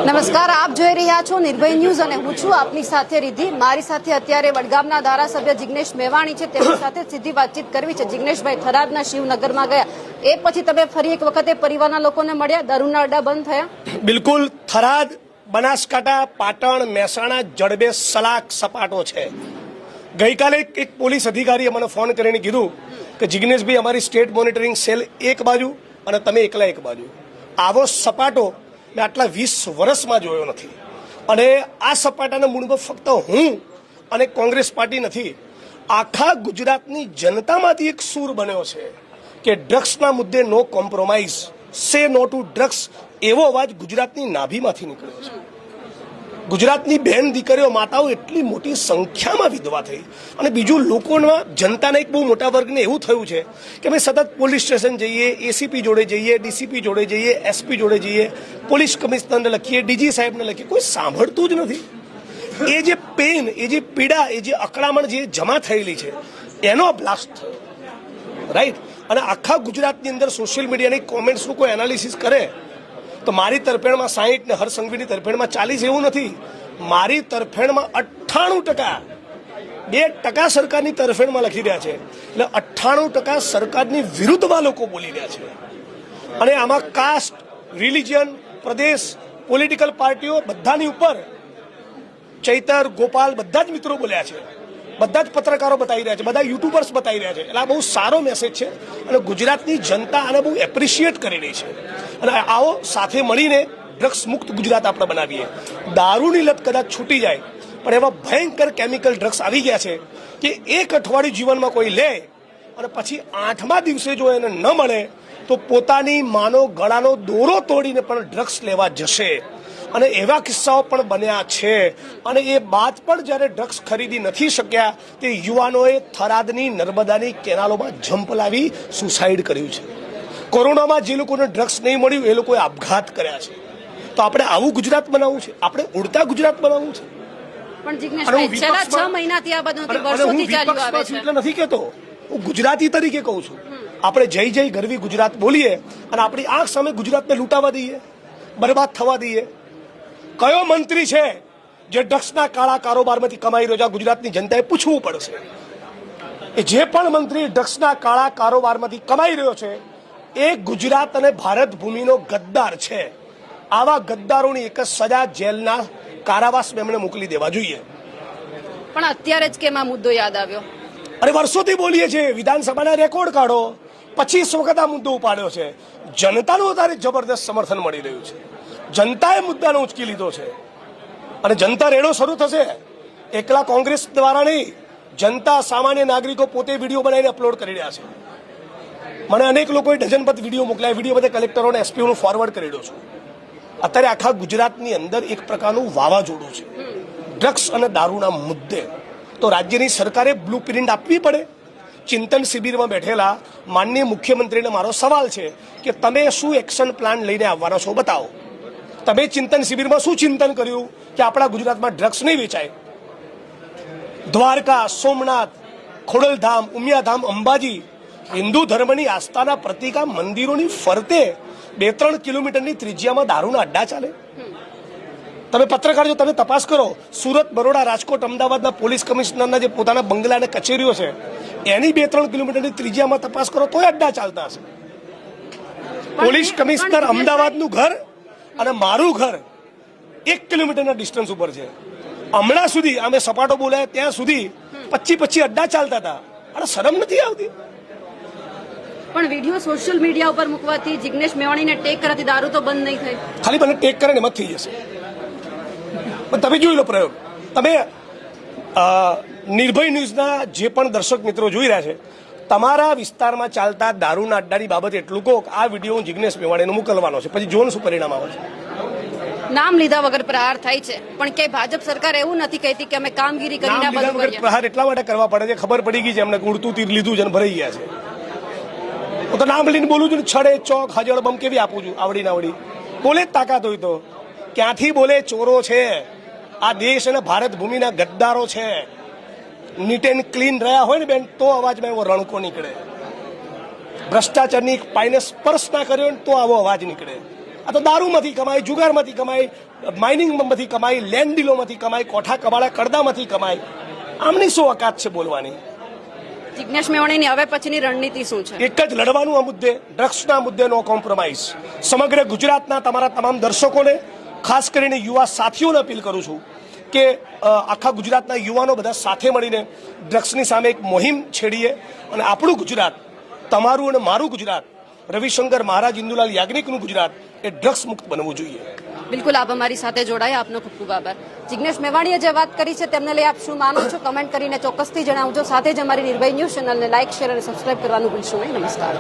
નમસ્કાર, આપ જોઈ રહ્યા છો નિર્ભય ન્યૂઝ અને હું છું આપની સાથે રિદ્ધિ. મારી સાથે અત્યારે વડગામના ધારાસભ્ય જિગ્નેશ મેવાણી છે, તેમની સાથે સીધી વાતચીત કરવી છે. જિગ્નેશભાઈ, થરાદના શિવનગરમાં ગયા, એ પછી તમે ફરી એક વખતે પરિવારના લોકોને મળ્યા, દારૂના અડ્ડા બંધ થયા? બિલકુલ. થરાદ, બનાસકાંઠા, પાટણ, મહેસાણા જડબે સલાક સપાટો છે. ગઈકાલે એક પોલીસ અધિકારીએ મને ફોન કરીને કીધું કે જિગ્નેશભાઈ, અમારી સ્ટેટ મોનિટરિંગ સેલ એક બાજુ અને તમે એકલા એક બાજુ. આવો સપાટો મેં આટલા 20 વર્ષમાં જોયો નથી. અને આ સપાટાના મૂળમાં ફક્ત હું અને કોંગ્રેસ પાર્ટી નથી, આખા ગુજરાતની જનતામાંથી એક સૂર બન્યો છે કે ડ્રગ્સના મુદ્દે નો કોમ્પ્રોમાઇઝ, સે નો ટુ ડ્રગ્સ, એવો અવાજ ગુજરાતની નાભીમાંથી નીકળ્યો છે. ગુજરાતની બહેન દીકરીઓ, માતાઓ એટલી મોટી સંખ્યામાં વિધવા થઈ. અને બીજું, લોકોના જનતાના એક બહુ મોટા વર્ગને એવું થયું છે કે ભાઈ સતત પોલીસ સ્ટેશન જઈએ, એસીપી જોડે જઈએ, ડીસીપી જોડે જઈએ, એસપી જોડે જઈએ, પોલીસ કમિશનરને લખીએ, ડીજી સાહેબને લખીએ, કોઈ સાંભળતું જ નથી. એ જે પેન, એ જે પીડા, એ જે અકળામણ જે જમા થયેલી છે એનો બ્લાસ્ટ થયો, રાઈટ. અને આખા ગુજરાતની અંદર સોશિયલ મીડિયાની કોમેન્ટ્સનું કોઈ એનાલિસિસ કરે તો મારી તરફેણમાં 60 ને હરસંઘવીની તરફેણમાં 40 એવું નથી. મારી તરફેણમાં 98%, 2% સરકારની તરફેણમાં લખી રહ્યા છે. એટલે 98% સરકારની વિરુદ્ધમાં લોકો બોલી રહ્યા છે. અને આમાં કાસ્ટ, રિલિજન, પ્રદેશ, પોલિટિકલ પાર્ટીઓ બધાની ઉપર ચૈતર, ગોપાલ બધા જ મિત્રો બોલ્યા છે, બધા જ પત્રકારો બતાવી રહ્યા છે, બધા યુટ્યુબર્સ બતાવી રહ્યા છે. એટલે આ બહુ સારો મેસેજ છે અને ગુજરાતની જનતા આને બહુ એપ્રિશિએટ કરી રહી છે. અને આવો સાથે મળીને ડ્રગ્સ મુક્ત ગુજરાત આપણે બનાવીએ. દારૂની લત કદાચ છૂટી જાય, પણ એવા ભયંકર કેમિકલ ડ્રગ્સ આવી ગયા છે કે એક અઠવાડિયું જીવનમાં કોઈ લે અને પછી 8મા દિવસે જો એને ન મળે તો પોતાની માનો ગળાનો દોરો તોડીને પણ ડ્રગ્સ લેવા જશે. અને એવા કિસ્સાઓ પણ બન્યા છે. અને એ બાદ પણ જ્યારે ડ્રગ્સ ખરીદી નથી શક્યા તે યુવાનોએ થરાદની નર્મદાની કેનાલોમાં જમ્પ લાવી સુસાઇડ કર્યું છે. કોરોનામાં જે લોકોને ડ્રગ્સ નહીં મળ્યું એ લોકોએ આપઘાત કર્યા છે. તો આપણે આવું ગુજરાત બનાવવું છે, આપણે ઉડતા ગુજરાત બનાવવું છે. પણ જિગ્નેશભાઈ, છેલ્લા 6 મહિનાથી આ બધું વર્ષોથી ચાલ્યું આવે છે. એટલે નથી કહેતો, હું ગુજરાતી તરીકે કહું છું. આપણે જય જય ગરવી ગુજરાત બોલીએ અને આપણી આંખ સામે ગુજરાતને લૂંટાવા દઈએ, બરબાદ થવા દઈએ. કયો મંત્રી છે જે ડ્રગ્સના કાળા કારોબારમાંથી કમાઈ રહ્યો છે? આ ગુજરાતની જનતાએ પૂછવું પડશે. એ જે પણ મંત્રી ડ્રગ્સના કાળા કારોબારમાંથી કમાઈ રહ્યો છે એ ગુજરાત અને ભારત ભૂમિનો ગદ્દાર છે. આવા ગદ્દારોની એક જ સજા, જેલના કારાવાસમાં એમણે મોકલી દેવા જોઈએ. પણ અત્યારે જ કેમ આ મુદ્દો યાદ આવ્યો? અરે વર્ષોથી બોલીએ છીએ, વિધાનસભાના રેકોર્ડ કાઢો, 25 વખત આ મુદ્દો ઉપાડ્યો છે. જનતાનું અત્યારે જબરદસ્ત સમર્થન મળી રહ્યું છે. જનતાએ મુદ્દાનો ઉંચકી લીધો છે અને જનતા રેડો શરૂ થશે. એકલા કોંગ્રેસ દ્વારા નહીં, જનતા, સામાન્ય નાગરિકો પોતે વિડીયો બનાવીને અપલોડ કરી રહ્યા છે. મને અનેક લોકોએ ડઝનબદ્ધ વિડીયો મોકલ્યા, વિડીયો બધે કલેક્ટરોને, એસપીઓનું ફોરવર્ડ કરી રહ્યો છું. અત્યારે આખા ગુજરાતની અંદર એક પ્રકારનું વાવાઝોડું છે ડ્રગ્સ અને દારૂના મુદ્દે. તો રાજ્યની સરકારે બ્લુ પ્રિન્ટ આપવી પડે. ચિંતન શિબિરમાં બેઠેલા માનનીય મુખ્યમંત્રીને મારો સવાલ છે કે તમે શું એક્શન પ્લાન લઈને આવવાના છો, બતાવો. તમે ચિંતન શિબિરમાં શું ચિંતન કર્યું કે આપણા ગુજરાતમાં ડ્રગ્સ નહીં વેચાય? દ્વારકા, સોમનાથ, ખોડલધામ, ઉમિયાધામ, અંબાજી, હિન્દુ ધર્મની આસ્થાના પ્રતિક આ મંદિરોની ફરતે 2-3 કિલોમીટરની ત્રિજ્યામાં દારૂના અડ્ડા ચાલે. તમે પત્રકાર છો, તમે તપાસ કરો. સુરત, બરોડા, રાજકોટ, અમદાવાદના પોલીસ કમિશનરના જે પોતાના બંગલા અને કચેરીઓ છે એની 2-3 કિલોમીટરની ત્રિજ્યામાં તપાસ કરો તોય અડ્ડા ચાલતા હશે. પોલીસ કમિશનર અમદાવાદનું ઘર અને મારું ઘર 1 કિલોમીટરના ડિસ્ટન્સ ઉપર છે. હમણાં સુધી અમે સપાટો બોલાયા ત્યાં સુધી 25 અડ્ડા ચાલતા હતા. અને શરમ નથી આવતી? પણ વિડીયો સોશિયલ મીડિયા ઉપર મૂકવાથી, જિગ્નેશ મેવાણીને ટેક કરવાથી દારૂ તો બંધ નહીં થાય? ખાલી મને ટેક કરે ને એમ જ થઈ જશે. પણ તમે જોઈ લો પ્રયોગ. તમે નિર્ભય ન્યૂઝના જે પણ દર્શક મિત્રો જોઈ રહ્યા છે, તમારા વિસ્તારમાં ચાલતા દારૂના અડ્ડાની બાબતે એટલું કહો કે આ વિડીયો હું જિગ્નેશ મેવાણીને મોકલવાનો છે, પછી જોવાનું શું પરિણામ આવે છે. નામ લીધા વગર પ્રહાર થાય છે, પણ કે ભાજપ સરકાર એવું નથી કહેતી કે અમે કામગીરી કરીને આ બધું કરીએ. પ્રહાર એટલા માટે કરવા પડે છે, ખબર પડી ગઈ છે એમને ઉડતું તીર લીધું છે અને ભરાઈ ગયા છે. હું તો નામ લઈને બોલું છું, છડે ચોક હજળ બમ કેવી આપું છું, આવડી નાવડી બોલે જ તાકાત હોય તો. ક્યાંથી બોલે? ચોરો છે, આ દેશ અને ભારત ભૂમિના ગદ્દારો છે. નીટ એન્ડ ક્લીન રહ્યા હોય ને બેન તો અવાજમાં એવો રણકો નીકળે. ભ્રષ્ટાચારની પાયને સ્પર્શ ના કર્યો ને તો આવો અવાજ નીકળે. આ તો દારૂમાંથી કમાય, જુગારમાંથી કમાય, માઇનિંગમાંથી કમાય, લેન્ડ ડીલોમાંથી કમાય, કોઠા કબાડા કડદામાંથી કમાય. આમની શું ઓકાત છે બોલવાની? જિગ્નેશ મેવાણીની હવે પછીની રણનીતિ શું છે? એક જ લડવાનું આ મુદ્દે, ડ્રગ્સના મુદ્દે નો કોમ્પ્રોમાઇઝ. સમગ્ર ગુજરાતના તમારા તમામ દર્શકોને, ખાસ કરીને યુવા સાથીઓને અપીલ કરું છું કે આખા ગુજરાતના યુવાનો બધા સાથે મળીને ડ્રગ્સની સામે એક મુહિમ છેડીએ અને આપણું ગુજરાત, તમારું અને મારું ગુજરાત, રવિશંકર મહારાજ ઇન્દુલાલ યાજ્ઞિકનું ગુજરાત એ ડ્રગ્સ મુક્ત બનવું જોઈએ. બિલકુલ, આપ અમારી સાથે જોડાયા, આપનો ખૂબ ખૂબ આભાર. જિગ્નેશ મેવાણીએ જે વાત કરી છે તેમને લઈ આપ શું માનો છો કમેન્ટ કરીને ચોક્કસથી જણાવજો. સાથે જ અમારી નિર્ભય ન્યૂઝ ચેનલને લાઇક, શેર અને સબસ્ક્રાઇબ કરવાનું ભૂલશો નહીં. નમસ્કાર.